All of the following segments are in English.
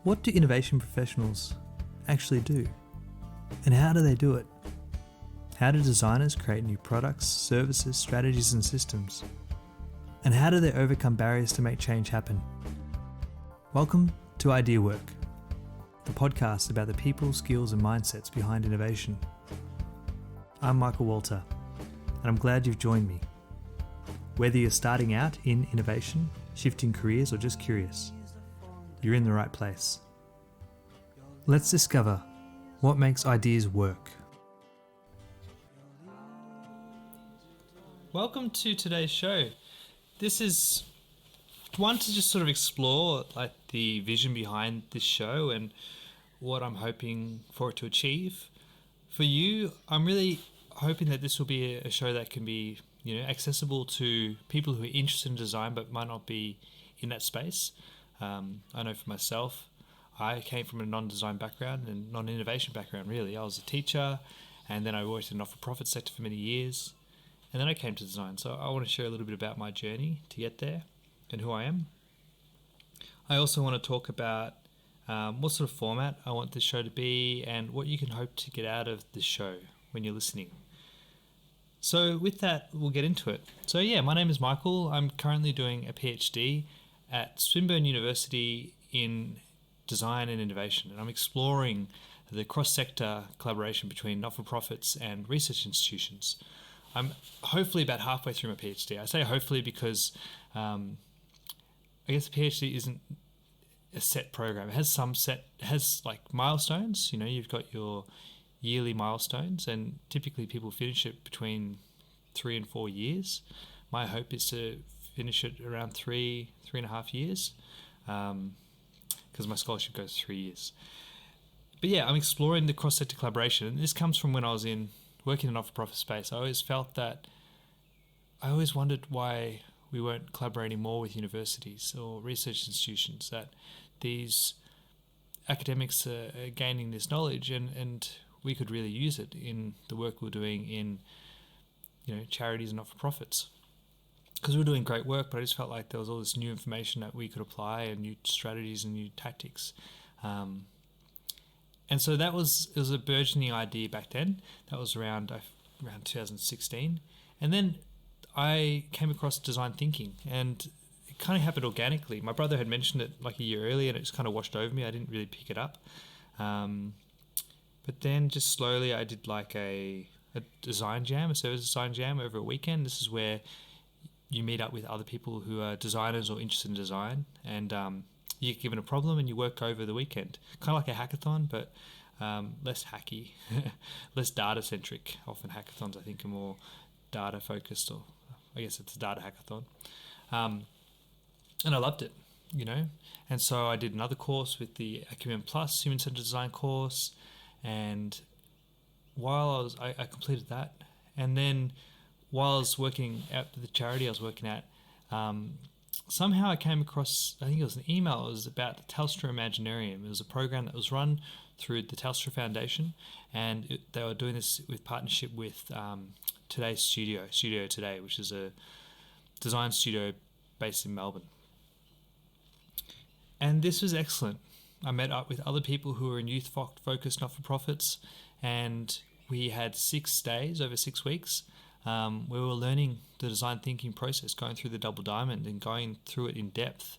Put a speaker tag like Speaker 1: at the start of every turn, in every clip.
Speaker 1: What do innovation professionals actually do? And how do they do it? How do designers create new products, services, strategies and systems? And how do they overcome barriers to make change happen? Welcome to Idea Work, the podcast about the people, skills and mindsets behind innovation. I'm Michael Walter, and I'm glad you've joined me. Whether you're starting out in innovation, shifting careers, or just curious, you're in the right place. Let's discover what makes ideas work. Welcome to today's show. This is one to just sort of explore the vision behind this show and what I'm hoping for it to achieve. For you, I'm really hoping that this will be a show that can be, accessible to people who are interested in design but might not be in that space. I know for myself, I came from a non-design background and non-innovation background, really. I was a teacher, and then I worked in the not-for-profit sector for many years, and then I came to design. So I want to share a little bit about my journey to get there and who I am. I also want to talk about what sort of format I want this show to be and what you can hope to get out of this show when you're listening. So with that, we'll get into it. So my name is Michael. I'm currently doing a PhD at Swinburne University in design and innovation, and I'm exploring the cross-sector collaboration between not-for-profits and research institutions. I'm hopefully about halfway through my PhD. I say hopefully because I guess a PhD isn't a set program. It has like milestones. You've got your yearly milestones, and typically people finish it between 3 and 4 years. My hope is to finish it around 3.5 years, because my scholarship goes 3 years. But I'm exploring the cross-sector collaboration, and this comes from when I was working in a not-for-profit space. I always wondered why we weren't collaborating more with universities or research institutions, that these academics are gaining this knowledge and we could really use it in the work we're doing in charities and not-for-profits. Because we were doing great work, but I just felt like there was all this new information that we could apply and new strategies and new tactics. And so it was a burgeoning idea back then. That was around 2016. And then I came across design thinking, and it kind of happened organically. My brother had mentioned it like a year earlier, and it just kind of washed over me. I didn't really pick it up. But then just slowly I did like a design jam, a service design jam over a weekend. This is where you meet up with other people who are designers or interested in design, and you get given a problem and you work over the weekend. Kind of like a hackathon, but less hacky, less data-centric. Often hackathons, I think, are more data-focused, or I guess it's a data hackathon. And I loved it, And so I did another course with the Acumen Plus Human-Centered Design course, and while I completed that, and then while I was working at the charity I was working at, somehow I came across, I think it was an email, it was about the Telstra Imaginarium. It was a program that was run through the Telstra Foundation, and they were doing this with partnership with Today's Studio Today, which is a design studio based in Melbourne. And this was excellent. I met up with other people who were in youth-focused not-for-profits, and we had 6 days over 6 weeks. We were learning the design thinking process, going through the double diamond and going through it in depth,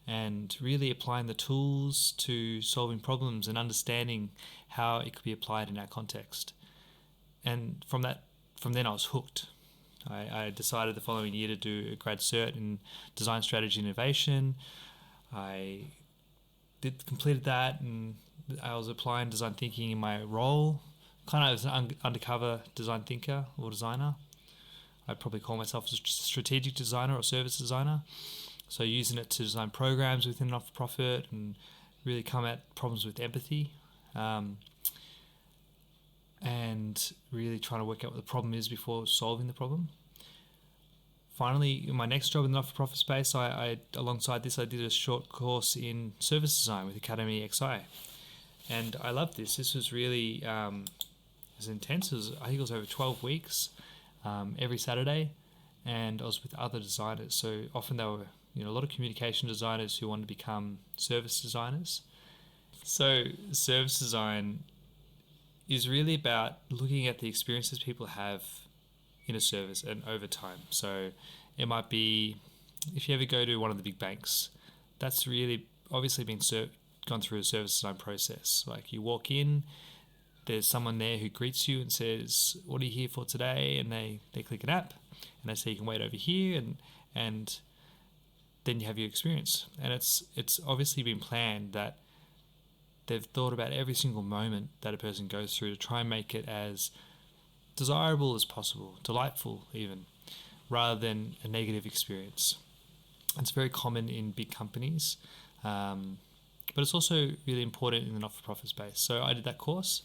Speaker 1: and really applying the tools to solving problems and understanding how it could be applied in our context. And from then I was hooked. I decided the following year to do a grad cert in design strategy and innovation. I completed that, and I was applying design thinking in my role, kind of as an undercover design thinker or designer. I'd probably call myself a strategic designer or service designer. So using it to design programs within not-for-profit and really come at problems with empathy, and really trying to work out what the problem is before solving the problem. Finally, in my next job in the not-for-profit space, I alongside this, I did a short course in service design with Academy XI. And I loved this. This was really it was intense. I think it was over 12 weeks, every Saturday. And I was with other designers. So often they were, a lot of communication designers who wanted to become service designers. So, service design is really about looking at the experiences people have in a service and over time. So, it might be if you ever go to one of the big banks, that's really obviously gone through a service design process. Like you walk in, there's someone there who greets you and says, "What are you here for today?" And they click an app and they say you can wait over here, and then you have your experience. And it's obviously been planned that they've thought about every single moment that a person goes through to try and make it as desirable as possible, delightful even, rather than a negative experience. It's very common in big companies, but it's also really important in the not-for-profit space. So I did that course,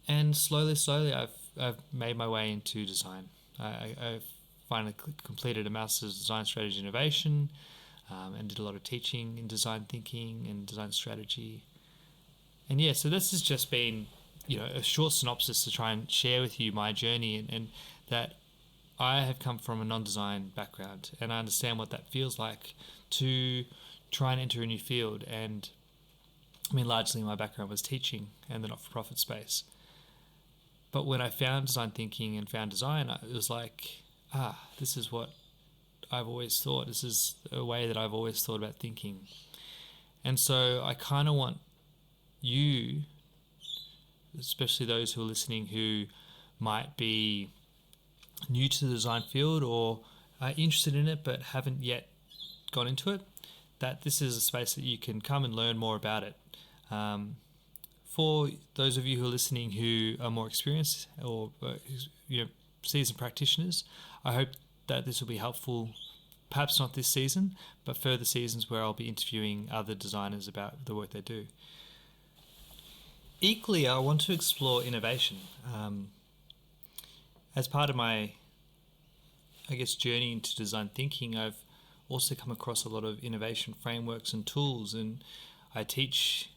Speaker 1: and slowly, I've made my way into design. I've finally completed a Master's of Design Strategy Innovation, and did a lot of teaching in design thinking and design strategy. And yeah, so this has just been, a short synopsis to try and share with you my journey, and that I have come from a non-design background, and I understand what that feels like to try and enter a new field. And I mean, largely my background was teaching and the not-for-profit space. But when I found design thinking and found design, it was like, this is what I've always thought. This is a way that I've always thought about thinking. And so I kind of want you, especially those who are listening who might be new to the design field or are interested in it but haven't yet gone into it, that this is a space that you can come and learn more about it. For those of you who are listening who are more experienced or seasoned practitioners, I hope that this will be helpful, perhaps not this season, but further seasons where I'll be interviewing other designers about the work they do. Equally, I want to explore innovation. As part of my, journey into design thinking, I've also come across a lot of innovation frameworks and tools, and I teach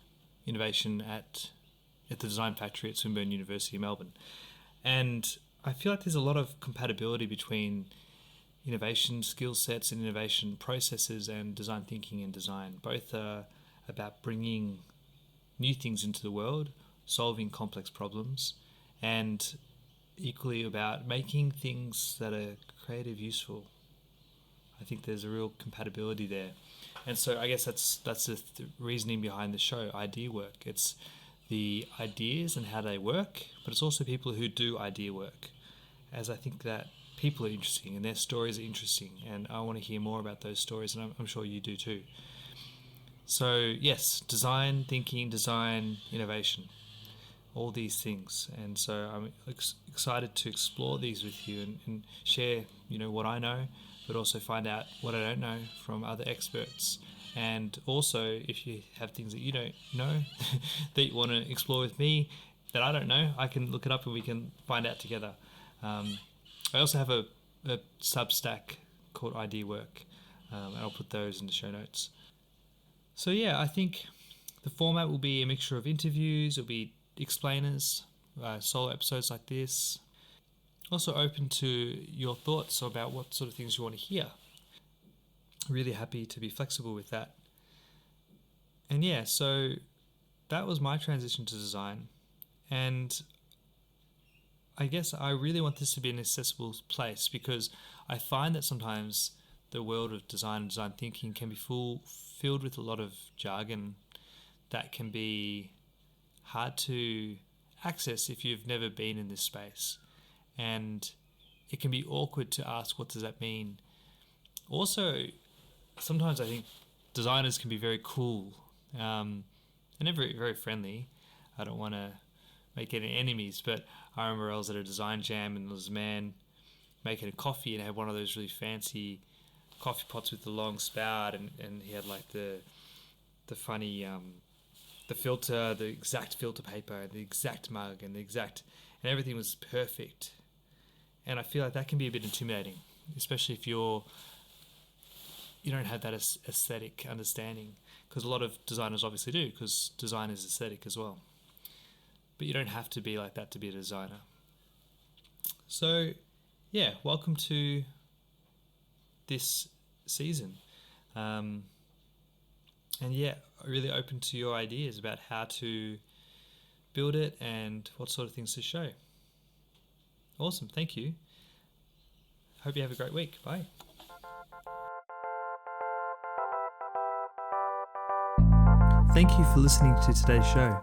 Speaker 1: innovation at the Design Factory at Swinburne University in Melbourne. And I feel like there's a lot of compatibility between innovation skill sets and innovation processes and design thinking and design. Both are about bringing new things into the world, solving complex problems, and equally about making things that are creative useful. I think there's a real compatibility there. And so I guess that's the reasoning behind the show, Idea Work. It's the ideas and how they work, but it's also people who do idea work, as I think that people are interesting and their stories are interesting, and I want to hear more about those stories, and I'm sure you do too. So yes, design thinking, design innovation, all these things. And so I'm excited to explore these with you and share what I know, but also find out what I don't know from other experts. And also, if you have things that you don't know that you want to explore with me that I don't know, I can look it up and we can find out together. I also have a Substack called Idea Work, and I'll put those in the show notes. So yeah, I think the format will be a mixture of interviews, it'll be explainers, solo episodes like this. Also open to your thoughts about what sort of things you want to hear. Really happy to be flexible with that. And yeah, so that was my transition to design. And I guess I really want this to be an accessible place, because I find that sometimes the world of design and design thinking can be filled with a lot of jargon that can be hard to access if you've never been in this space. And it can be awkward to ask, what does that mean? Also, sometimes I think designers can be very cool, and they're very, very friendly. I don't want to make any enemies, but I remember I was at a design jam and there was a man making a coffee and had one of those really fancy coffee pots with the long spout, and he had like the funny the filter, the exact filter paper, the exact mug, and everything was perfect. And I feel like that can be a bit intimidating, especially if you don't have that aesthetic understanding, because a lot of designers obviously do, because design is aesthetic as well. But you don't have to be like that to be a designer. So yeah, welcome to this season. And yeah, really open to your ideas about how to build it and what sort of things to show. Awesome, thank you. Hope you have a great week. Bye. Thank you for listening to today's show.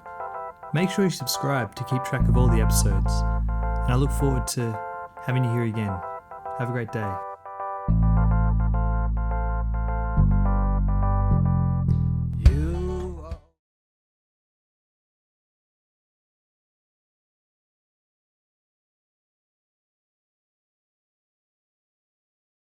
Speaker 1: Make sure you subscribe to keep track of all the episodes, and I look forward to having you here again. Have a great day.